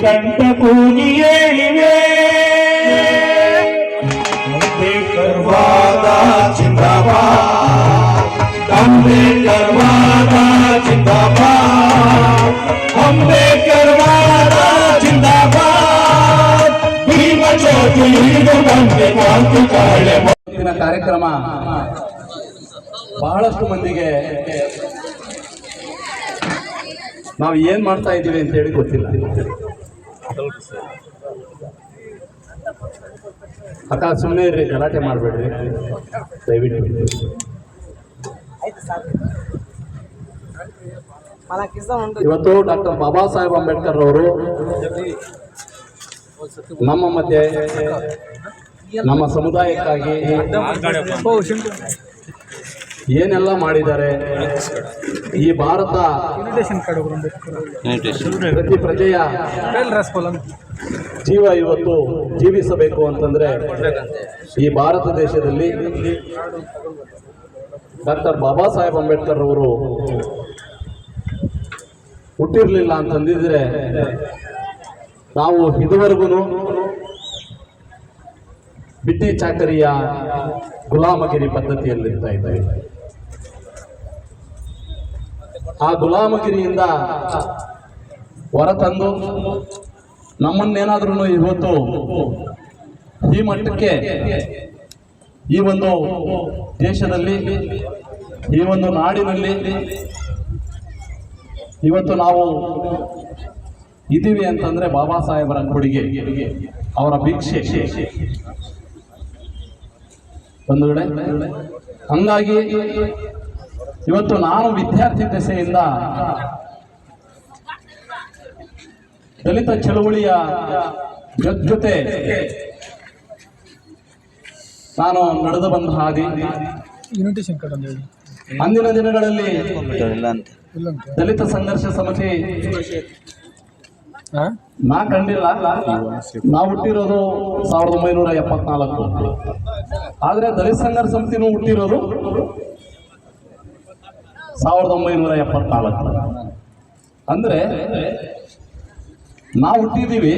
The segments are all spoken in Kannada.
ಕಂಠ ಕೂಗಿಯೇ ಇವೆ. ಅಂಬೇಡ್ಕರ್ವಾದ ಜಿಂದಾಬಾದ್, ಅಂಬೇಡ್ಕರ್ವಾದ ಜಿಂದಾಬಾದ್, ಅಂಬೇಡ್ಕರ್ವಾದ ಜಿಂದಾಬಾದ್. ಭೀಮ ಜ್ಯೋತಿ ಹಿಡಿದು ಬಂದೆ ಕ್ರಾಂತಿಕಾಳೆ. ಇವತ್ತಿನ ಕಾರ್ಯಕ್ರಮ ಬಹಳಷ್ಟು ಮಂದಿಗೆ ನಾವು ಏನ್ ಮಾಡ್ತಾ ಇದ್ದೀವಿ ಅಂತ ಹೇಳಿ ಗೊತ್ತಿಲ್ಲ. ಅಕ್ಕ ಸುಮ್ಮನೆ ಇರ್ರಿ, ಗಲಾಟೆ ಮಾಡಬೇಡ್ರಿ ದಯವಿಟ್ಟು. ಇವತ್ತು ಡಾಕ್ಟರ್ ಬಾಬಾ ಸಾಹೇಬ್ ಅಂಬೇಡ್ಕರ್ ಅವರು ನಮ್ಮ ಮಧ್ಯೆ ನಮ್ಮ ಸಮುದಾಯಕ್ಕಾಗಿ ಏನೆಲ್ಲ ಮಾಡಿದ್ದಾರೆ, ಈ ಭಾರತ ಪ್ರತಿ ಪ್ರಜೆಯ ಜೀವ ಇವತ್ತು ಜೀವಿಸಬೇಕು ಅಂತಂದ್ರೆ ಈ ಭಾರತ ದೇಶದಲ್ಲಿ ಡಾಕ್ಟರ್ ಬಾಬಾ ಸಾಹೇಬ್ ಅಂಬೇಡ್ಕರ್ ಅವರು ಹುಟ್ಟಿರ್ಲಿಲ್ಲ ಅಂತಂದಿದ್ರೆ ನಾವು ಇದುವರೆಗೂ ಬಿಟ್ಟಿ ಚಾಕರಿಯ ಗುಲಾಮಗಿರಿ ಪದ್ಧತಿಯಲ್ಲಿರ್ತಾ ಇದ್ದೇವೆ. ಆ ಗುಲಾಮಗಿರಿಯಿಂದ ಹೊರತಂದು ನಮ್ಮನ್ನೇನಾದ್ರೂ ಇವತ್ತು ಈ ಮಟ್ಟಕ್ಕೆ ಈ ಒಂದು ದೇಶದಲ್ಲಿ ಈ ಒಂದು ನಾಡಿನಲ್ಲಿ ಇವತ್ತು ನಾವು ಇದ್ದೀವಿ ಅಂತಂದ್ರೆ ಬಾಬಾ ಸಾಹೇಬರ ಕೊಡುಗೆ, ಅವರ ಭಿಕ್ಷೆ ಒಂದು ವೇಳೆ. ಹಂಗಾಗಿ ಇವತ್ತು ನಾನು ವಿದ್ಯಾರ್ಥಿ ದೆಸೆಯಿಂದ ದಲಿತ ಚಳುವಳಿಯ ಜೊತೆ ನಾನು ನಡೆದು ಬಂದ ಹಾದಿ. ಅಂದಿನ ದಿನಗಳಲ್ಲಿ ದಲಿತ ಸಂಘರ್ಷ ಸಮಿತಿ ನಾ ಕಂಡಿಲ್ಲ. ನಾವು ಹುಟ್ಟಿರೋದು 1974, ಆದ್ರೆ ದಲಿತ ಸಂಘರ್ಷ ಸಮಿತಿನೂ ಹುಟ್ಟಿರೋದು 1974. ಅಂದ್ರೆ ನಾವು ಹುಟ್ಟಿದ್ದೀವಿ,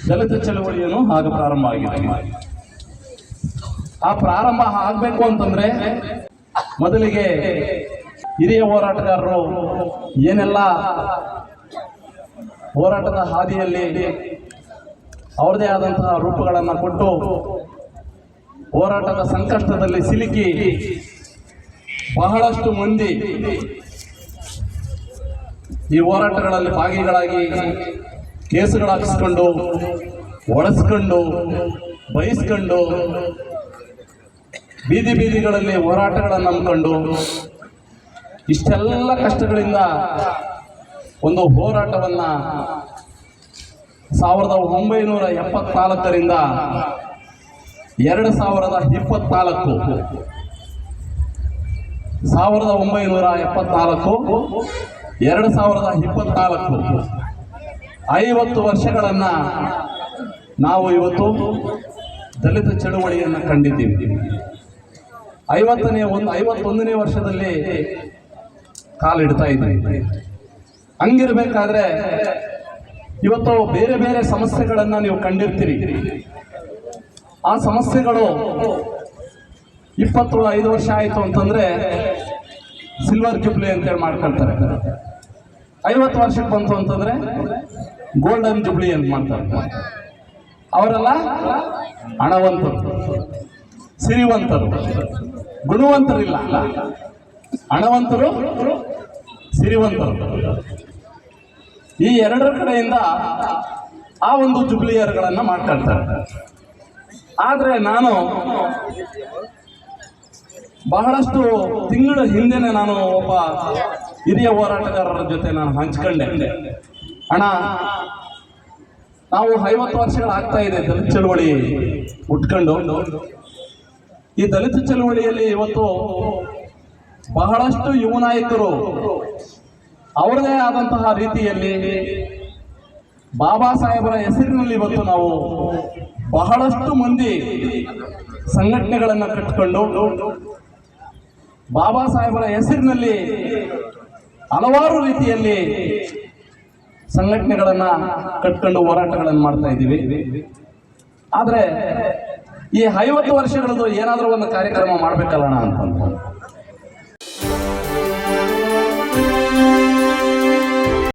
ದಲಿತ ಚಳವಳಿಯನ್ನು ಆಗ ಪ್ರಾರಂಭ ಆಗಿದೆ. ಆ ಪ್ರಾರಂಭ ಆಗ್ಬೇಕು ಅಂತಂದ್ರೆ ಮೊದಲಿಗೆ ಹಿರಿಯ ಹೋರಾಟಗಾರರು ಏನೆಲ್ಲ ಹೋರಾಟದ ಹಾದಿಯಲ್ಲಿ ಅವ್ರದೇ ಆದಂತಹ ರೂಪಗಳನ್ನು ಕೊಟ್ಟು ಹೋರಾಟದ ಸಂಕಷ್ಟದಲ್ಲಿ ಸಿಲುಕಿ ಬಹಳಷ್ಟು ಮಂದಿ ಈ ಹೋರಾಟಗಳಲ್ಲಿ ಭಾಗಿಗಳಾಗಿ ಕೇಸುಗಳು ಹಾಕಿಸ್ಕೊಂಡು ಒಡೆಸ್ಕೊಂಡು ಬಯಸ್ಕೊಂಡು ಬೀದಿ ಬೀದಿಗಳಲ್ಲಿ ಹೋರಾಟಗಳನ್ನು ನಂಬಿಕೊಂಡು ಇಷ್ಟೆಲ್ಲ ಕಷ್ಟಗಳಿಂದ ಒಂದು ಹೋರಾಟವನ್ನ 1974ರಿಂದ 2024 2024 50 ವರ್ಷಗಳನ್ನ ನಾವು ಇವತ್ತು ದಲಿತ ಚಳುವಳಿಯನ್ನು ಕಂಡಿದ್ದೀವಿ. 51ನೇ ವರ್ಷದಲ್ಲಿ ಕಾಲಿಡ್ತಾ ಇದ್ದೀವಿ. ಹಂಗಿರ್ಬೇಕಾದ್ರೆ ಇವತ್ತು ಬೇರೆ ಬೇರೆ ಸಮಸ್ಯೆಗಳನ್ನ ನೀವು ಕಂಡಿರ್ತೀರಿ. ಆ ಸಮಸ್ಯೆಗಳು 25 ವರ್ಷ ಆಯಿತು ಅಂತಂದ್ರೆ ಸಿಲ್ವರ್ ಜುಬ್ಲಿ ಅಂತೇಳಿ ಮಾಡ್ಕೊಳ್ತಾರೆ. 50 ವರ್ಷಕ್ಕೆ ಬಂತು ಅಂತಂದ್ರೆ ಗೋಲ್ಡನ್ ಜುಬ್ಲಿ ಅಂತ ಮಾಡ್ತಾರೆ. ಅವರೆಲ್ಲ ಹಣವಂತರು, ಸಿರಿವಂತರು, ಗುಣವಂತರಿಲ್ಲ. ಹಣವಂತರು, ಸಿರಿವಂತರು, ಈ ಎರಡರ ಕಡೆಯಿಂದ ಆ ಒಂದು ಜುಬ್ಲಿಯರ್ಗಳನ್ನ ಮಾಡ್ಕೊಳ್ತಾರೆ. ಆದ್ರೆ ನಾನು ಬಹಳಷ್ಟು ತಿಂಗಳ ಹಿಂದೆನೆ ನಾನು ಒಬ್ಬ ಹಿರಿಯ ಹೋರಾಟಗಾರರ ಜೊತೆ ನಾನು ಹಂಚ್ಕೊಂಡೆ. ಅಣ್ಣ, ನಾವು 50 ವರ್ಷಗಳಾಗ್ತಾ ಇದೆ ದಲಿತ ಚಳವಳಿ ಉಟ್ಕೊಂಡು. ಈ ದಲಿತ ಚಳವಳಿಯಲ್ಲಿ ಇವತ್ತು ಬಹಳಷ್ಟು ಯುವ ನಾಯಕರು ಅವರದೇ ಆದಂತಹ ರೀತಿಯಲ್ಲಿ ಬಾಬಾ ಸಾಹೇಬರ ಹೆಸರಿನಲ್ಲಿ ಇವತ್ತು ನಾವು ಬಹಳಷ್ಟು ಮಂದಿ ಸಂಘಟನೆಗಳನ್ನು ಕಟ್ಟಿಕೊಂಡು ಬಾಬಾ ಸಾಹೇಬರ ಹೆಸರಿನಲ್ಲಿ ಹಲವಾರು ರೀತಿಯಲ್ಲಿ ಸಂಘಟನೆಗಳನ್ನ ಕಟ್ಕೊಂಡು ಹೋರಾಟಗಳನ್ನು ಮಾಡ್ತಾ ಇದ್ದೀವಿ. ಆದರೆ ಈ 50 ವರ್ಷಗಳದ್ದು ಏನಾದರೂ ಒಂದು ಕಾರ್ಯಕ್ರಮ ಮಾಡ್ಬೇಕಲ್ಲಣ್ಣ ಅಂತಂದ್ರೆ